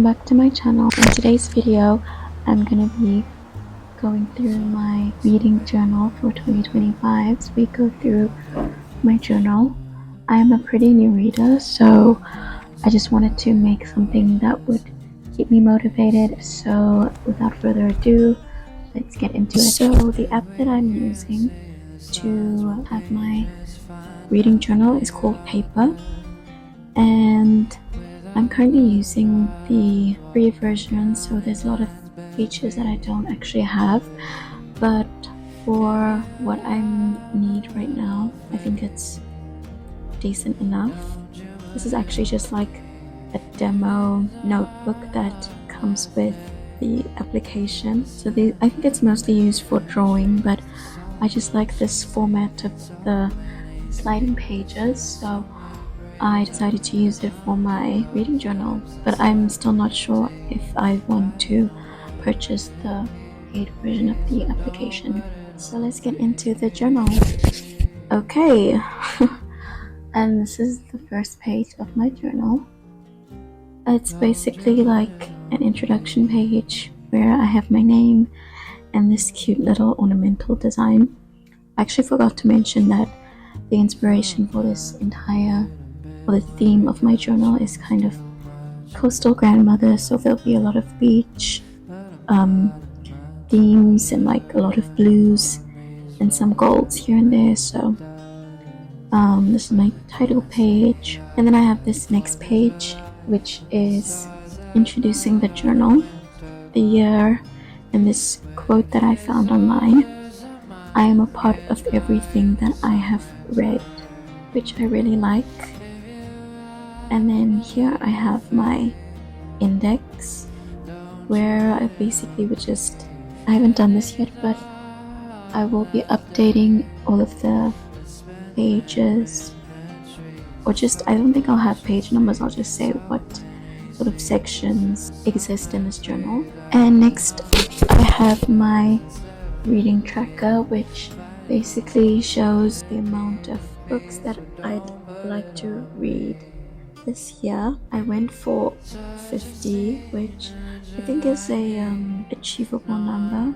welcome back to my channel. In today's video, I'm gonna be going through my reading journal for 2025. So we go through my journal. I am a pretty new reader, so I just wanted to make something that would keep me motivated. So without further ado, let's get into it. So the app that I'm using to have my reading journal is called Paper, and I'm currently using the free version, so there's a lot of features that I don't actually have, but for what I need right now, I think it's decent enough. This is actually just like a demo notebook that comes with the application. So I think it's mostly used for drawing, but I just like this format of the sliding pages, so I decided to use it for my reading journal, but I'm still not sure if I want to purchase the paid version of the application. So let's get into the journal. Okay, and this is the first page of my journal. It's basically like an introduction page where I have my name and this cute little ornamental design. I actually forgot to mention that the inspiration for this the theme of my journal is kind of coastal grandmother, so there'll be a lot of beach themes and like a lot of blues and some golds here and there. So this is my title page, and then I have this next page which is introducing the journal, the year, and this quote that I found online: "I am a part of everything that I have read," which I really like. And then here I have my index, where I basically I haven't done this yet, but I will be updating all of the pages, or I don't think I'll have page numbers, I'll just say what sort of sections exist in this journal. And next I have my reading tracker, which basically shows the amount of books that I'd like to read this year. I went for 50, which I think is a achievable number,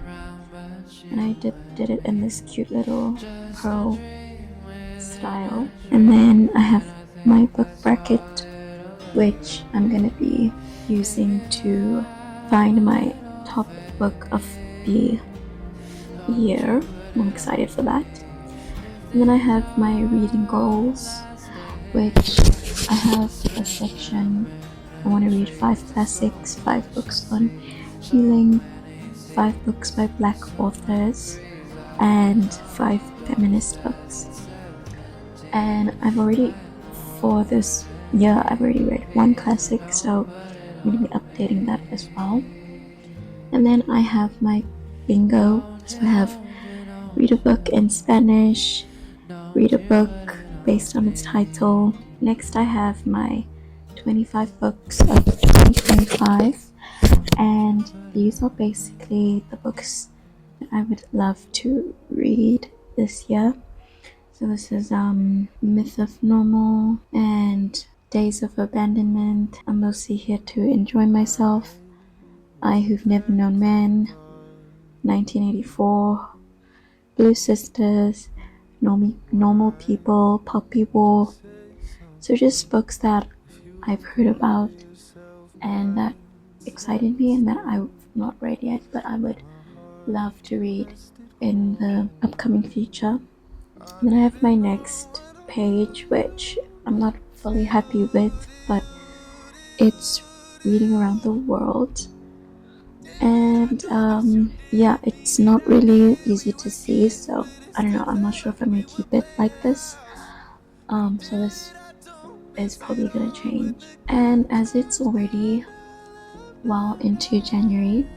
and I did it in this cute little pearl style. And then I have my book bracket, which I'm gonna be using to find my top book of the year. I'm excited for that. And then I have my reading goals, which I have a section. I want to read 5 classics, 5 books on healing, 5 books by Black authors, and 5 feminist books. And for this year, I've already read 1 classic, so I'm going to be updating that as well. And then I have my bingo. So I have read a book in Spanish, read a book based on its title. Next I have my 25 books of 2025, and these are basically the books that I would love to read this year. So this is Myth of Normal and Days of Abandonment. I'm mostly here to enjoy myself. I Who've Never Known Men, 1984, Blue Sisters, Normal People, Puppy War. So just books that I've heard about and that excited me and that I've not read yet, but I would love to read in the upcoming future. And then I have my next page, which I'm not fully happy with, but it's reading around the world. And yeah, it's not really easy to see, so I don't know, I'm not sure if I'm gonna keep it like this. So this is probably gonna change. And as it's already well into January,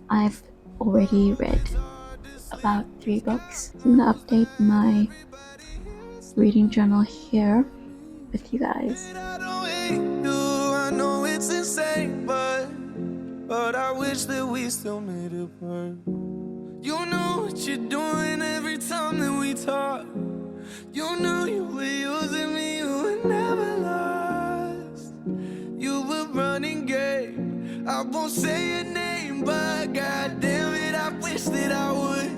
I've already read about 3 books. So I'm gonna update my reading journal here with you guys. I know it's insane, but I wish that we still made it work. You know what you're doing every time that we talk. You knew you were using me, you were never lost. You were running game, I won't say your name, but god damn it, I wish that I would.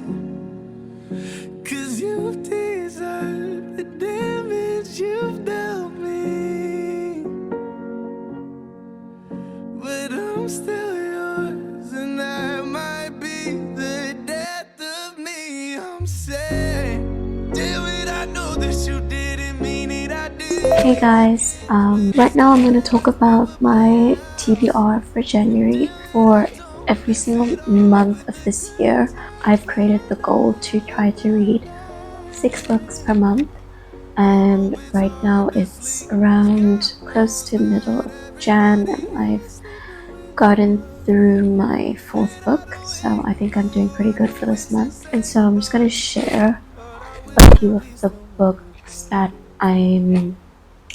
'Cause you deserve the damage you've done me. But I'm still yours, and that might be the death of me. I'm sad. Damn it, I know that you didn't mean it, I did. Hey guys, right now I'm going to talk about my TBR for January. For every single month of this year, I've created the goal to try to read 6 books per month, and right now it's around close to middle of Jan, and I've gotten through my 4th book, so I think I'm doing pretty good for this month. And so I'm just going to share a few of the books that I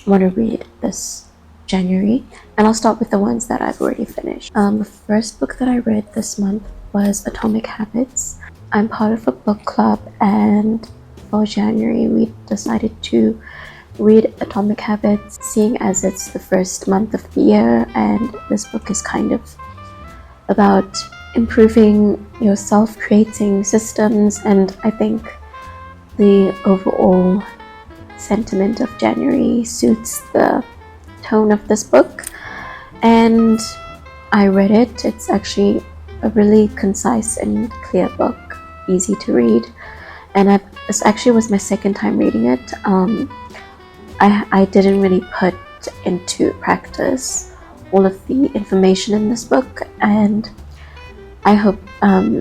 want to read this January, and I'll start with the ones that I've already finished. The first book that I read this month was Atomic Habits. I'm part of a book club, and for January we decided to read Atomic Habits, seeing as it's the first month of the year, and this book is kind of about improving yourself, creating systems, and I think the overall sentiment of January suits the tone of this book, and I read it. It's actually a really concise and clear book, easy to read, and this actually was my second time reading it. I didn't really put into practice all of the information in this book, and I hope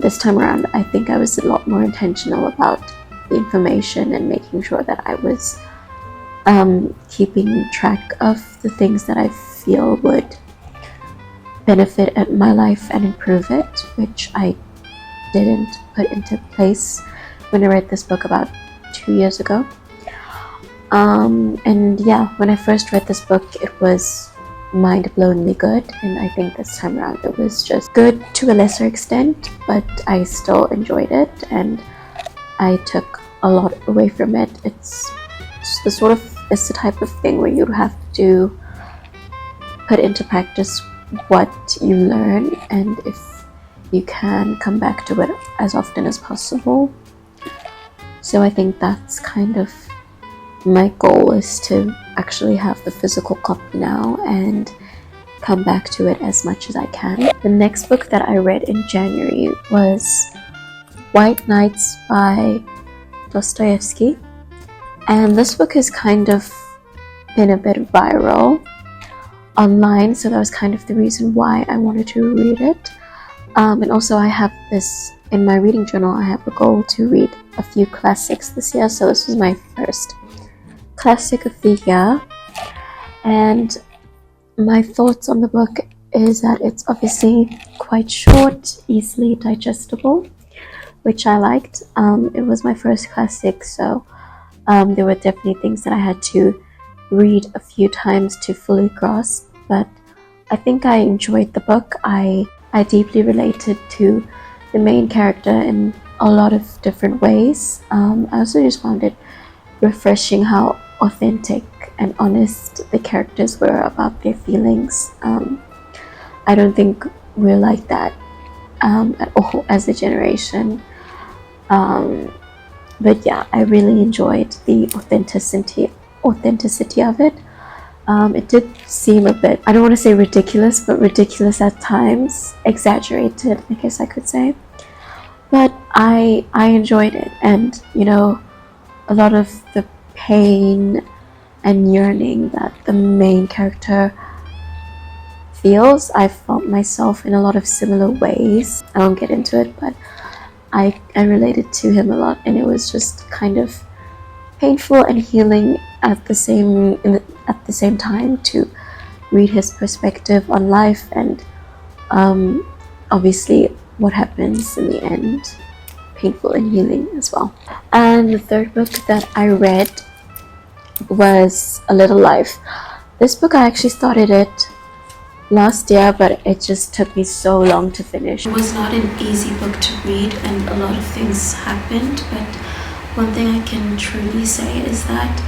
this time around I think I was a lot more intentional about the information and making sure that I was keeping track of the things that I feel would benefit my life and improve it, which I didn't put into place when I read this book about 2 years ago. And yeah, when I first read this book, it was mind-blowingly good, and I think this time around it was just good to a lesser extent, but I still enjoyed it and I took a lot away from it. It's the type of thing where you have to put into practice what you learn, and if you can come back to it as often as possible. So I think that's kind of my goal, is to actually have the physical copy now and come back to it as much as I can. The next book that I read in January was White Nights by Dostoevsky, and this book has kind of been a bit viral online, so that was kind of the reason why I wanted to read it. And also I have this in my reading journal. I have a goal to read a few classics this year, so this was my first classic of the year, and my thoughts on the book is that it's obviously quite short, easily digestible, which I liked. It was my first classic, so there were definitely things that I had to read a few times to fully grasp, but I think I enjoyed the book. I deeply related to the main character in a lot of different ways. I also just found it refreshing how authentic and honest the characters were about their feelings. I don't think we're like that at all as a generation. But yeah, I really enjoyed the authenticity of it. It did seem a bit, I don't want to say ridiculous, but ridiculous at times, exaggerated, I guess I could say. But I enjoyed it, and a lot of the pain and yearning that the main character feels, I felt myself in a lot of similar ways. I won't get into it, but I related to him a lot, and it was just kind of painful and healing at the same time to read his perspective on life, and obviously what happens in the end, painful and healing as well. And the third book that I read was A Little Life. This book, I actually started it last year, but it just took me so long to finish. It was not an easy book to read, and a lot of things happened, but one thing I can truly say is that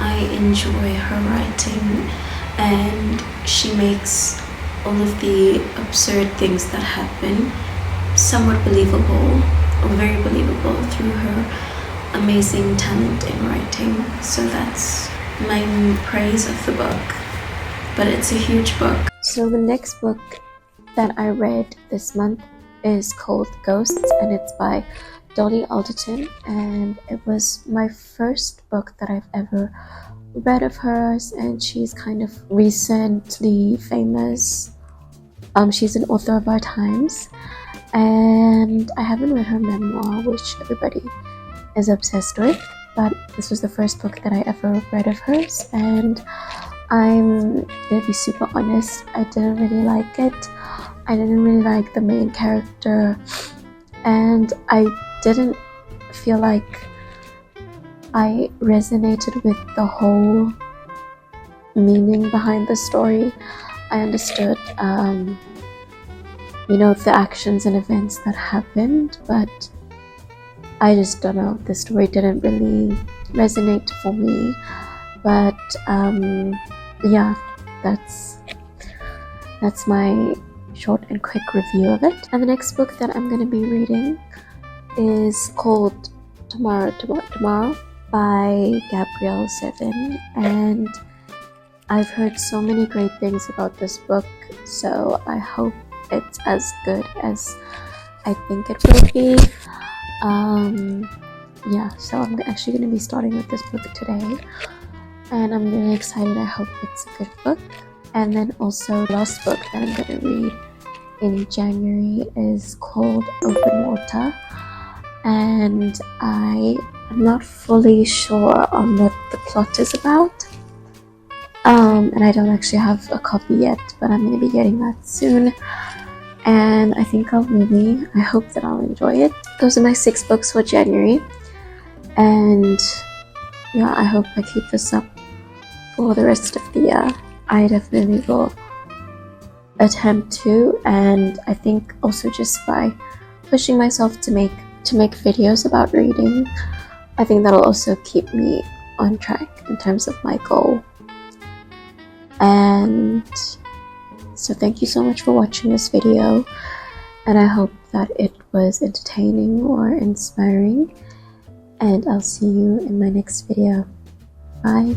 I enjoy her writing, and she makes all of the absurd things that happen somewhat believable, or very believable, through her amazing talent in writing. So that's my praise of the book, but it's a huge book. So the next book that I read this month is called Ghosts, and it's by Dolly Alderton, and it was my first book that I've ever read of hers, and she's kind of recently famous. She's an author of our times, and I haven't read her memoir, which everybody is obsessed with, but this was the first book that I ever read of hers, and I'm gonna be super honest, I didn't really like it. I didn't really like the main character, and I didn't feel like I resonated with the whole meaning behind the story. I understood, the actions and events that happened, but I just don't know, the story didn't really resonate for me. But yeah, that's my short and quick review of it. And the next book that I'm going to be reading is called Tomorrow by Gabrielle Sevin, and I've heard so many great things about this book, so I hope it's as good as I think it will be. Yeah, so I'm actually going to be starting with this book today, and I'm really excited. I hope it's a good book. And then also, the last book that I'm going to read in January is called Open Water, and I am not fully sure on what the plot is about, and I don't actually have a copy yet, but I'm going to be getting that soon, and I think I hope that I'll enjoy it. Those are my 6 books for January, and yeah, I hope I keep this up for the rest of the year. I definitely will attempt to, and I think also just by pushing myself to make videos about reading, I think that'll also keep me on track in terms of my goal. And so thank you so much for watching this video, and I hope that it was entertaining or inspiring, and I'll see you in my next video. Bye.